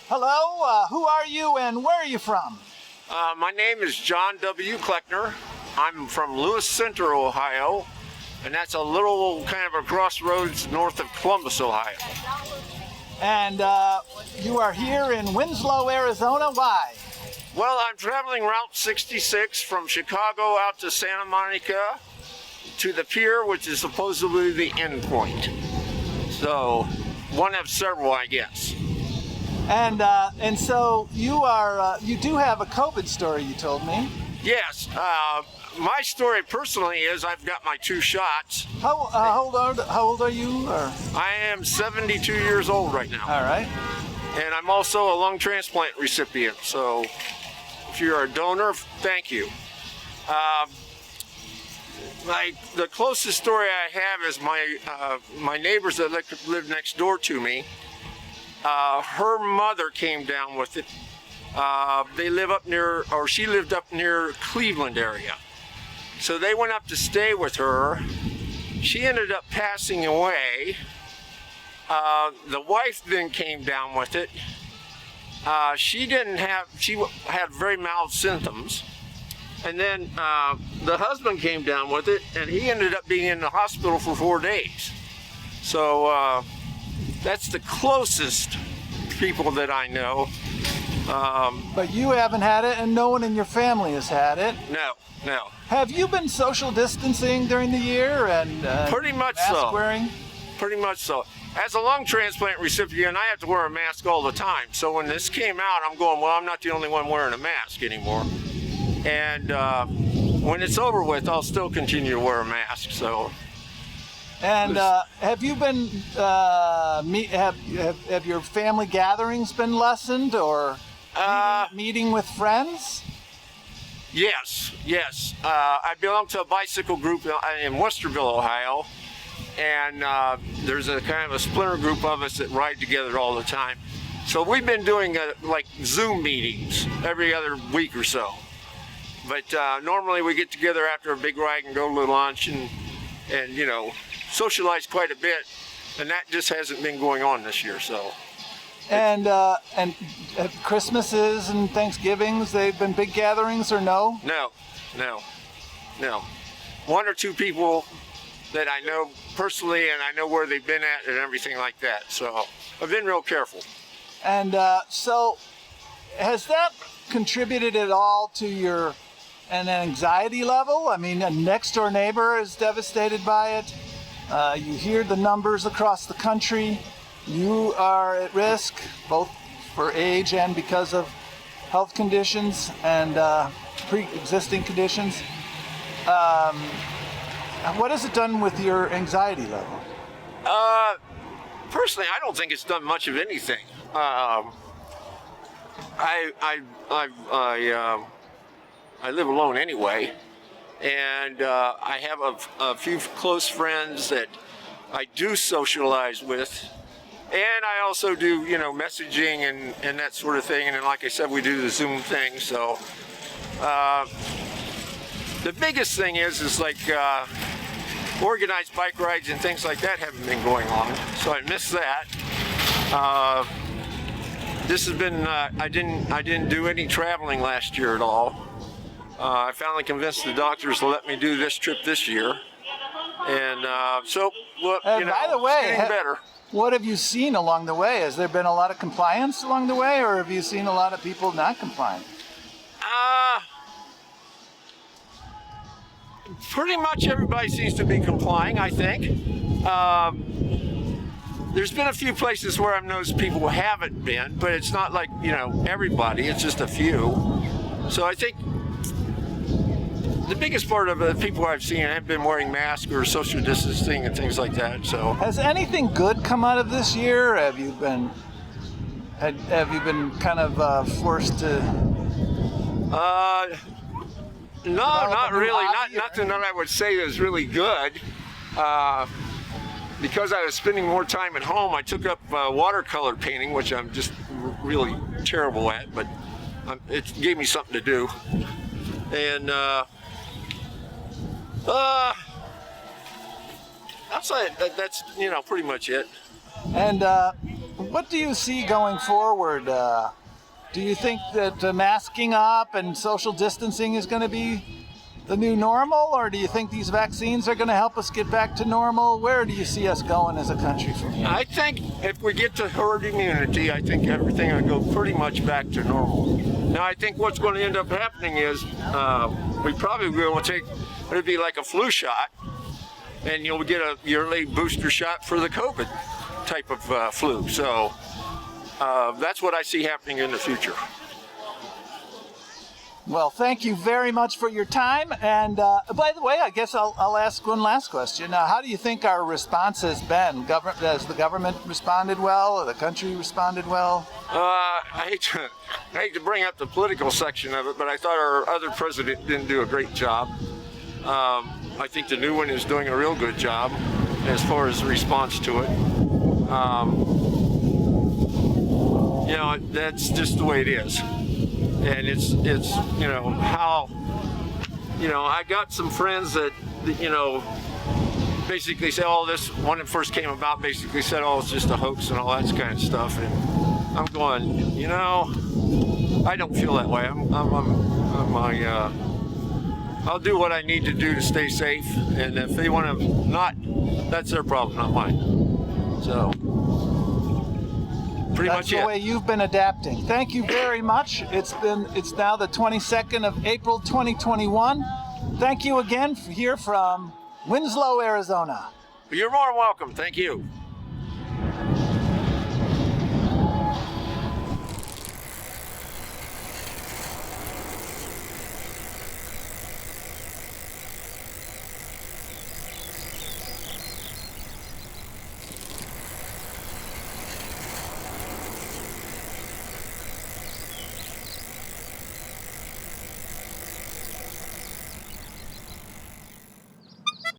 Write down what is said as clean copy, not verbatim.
Hello, who are you and where are you from? My name is John W. Clectner. I'm from Lewis Center, Ohio, and that's a little kind of a crossroads north of Columbus, Ohio. And you are here in Winslow, Arizona. Why? Well, I'm traveling Route 66 from Chicago out to Santa Monica to the pier, which is supposedly the end point. So, one of several, I guess. And so you do have a COVID story, you told me. Yes. My story personally is I've got my 2 shots. How old are you? Or? I am 72 years old right now. All right. And I'm also a lung transplant recipient. So if you're a donor, thank you. The closest story I have is my neighbors that live next door to me. Her mother came down with it. They live up near, or she lived up near Cleveland area. So they went up to stay with her. She ended up passing away. The wife then came down with it. She had very mild symptoms. And then the husband came down with it, and he ended up being in the hospital for 4 days. So that's the closest people that I know. But you haven't had it, and no one in your family has had it. No. Have you been social distancing during the year and pretty much mask wearing? Pretty much so. As a lung transplant recipient, I have to wear a mask all the time. So when this came out, I'm going, well, I'm not the only one wearing a mask anymore. And when it's over with, I'll still continue to wear a mask. So. And have you been have your family gatherings been lessened, or meeting with friends? Yes. I belong to a bicycle group in Westerville, Ohio, and there's a kind of a splinter group of us that ride together all the time. So we've been doing like Zoom meetings every other week or so. But normally we get together after a big ride and go to lunch and socialize quite a bit, and that just hasn't been going on this year. So. And Christmases and Thanksgivings, they've been big gatherings, or no? No. 1 or 2 people that I know personally, and I know where they've been at and everything like that. So I've been real careful. And so has that contributed at all to an anxiety level? I mean, a next door neighbor is devastated by it. You hear the numbers across the country. You are at risk, both for age and because of health conditions and pre-existing conditions. What has it done with your anxiety level? Personally, I don't think it's done much of anything. I live alone anyway, and I have a few close friends that I do socialize with. And I also do, messaging and that sort of thing. And then, like I said, we do the Zoom thing. So the biggest thing is like organized bike rides and things like that haven't been going on. So I miss that. This has been, I didn't do any traveling last year at all. I finally convinced the doctors to let me do this trip this year. And so, look, by the way, it's getting better. What have you seen along the way? Has there been a lot of compliance along the way, or have you seen a lot of people not complying? Pretty much everybody seems to be complying, I think. There's been a few places where I've noticed people who haven't been, but it's not like, everybody, it's just a few. So I think the biggest part of the people I've seen have been wearing masks or social distancing and things like that. So, has anything good come out of this year? Have you been kind of forced to? No, not really. Nothing that I would say is really good. Because I was spending more time at home, I took up watercolor painting, which I'm just really terrible at, but it gave me something to do. And outside, that's pretty much it. And what do you see going forward? Do you think that masking up and social distancing is going to be the new normal, or do you think these vaccines are going to help us get back to normal? Where do you see us going as a country from here? I think if we get to herd immunity, I think everything will go pretty much back to normal. Now, I think what's going to end up happening is we probably will it'll be like a flu shot, and you'll get a yearly booster shot for the COVID type of flu. So that's what I see happening in the future. Well, thank you very much for your time. And by the way, I guess I'll ask one last question. How do you think our response has been? Has the government responded well, or the country responded well? I hate to bring up the political section of it, but I thought our other president didn't do a great job. I think the new one is doing a real good job as far as the response to it. That's just the way it is. And it's how, I got some friends that, basically say, this, when it first came about, basically said, it's just a hoax and all that kind of stuff. And I'm going, I don't feel that way. I'll do what I need to do to stay safe. And if they want to not, that's their problem, not mine. So. That's the way you've been adapting. Thank you very much. It's now the 22nd of April 2021. Thank you again here from Winslow, Arizona. You're more welcome. Thank you.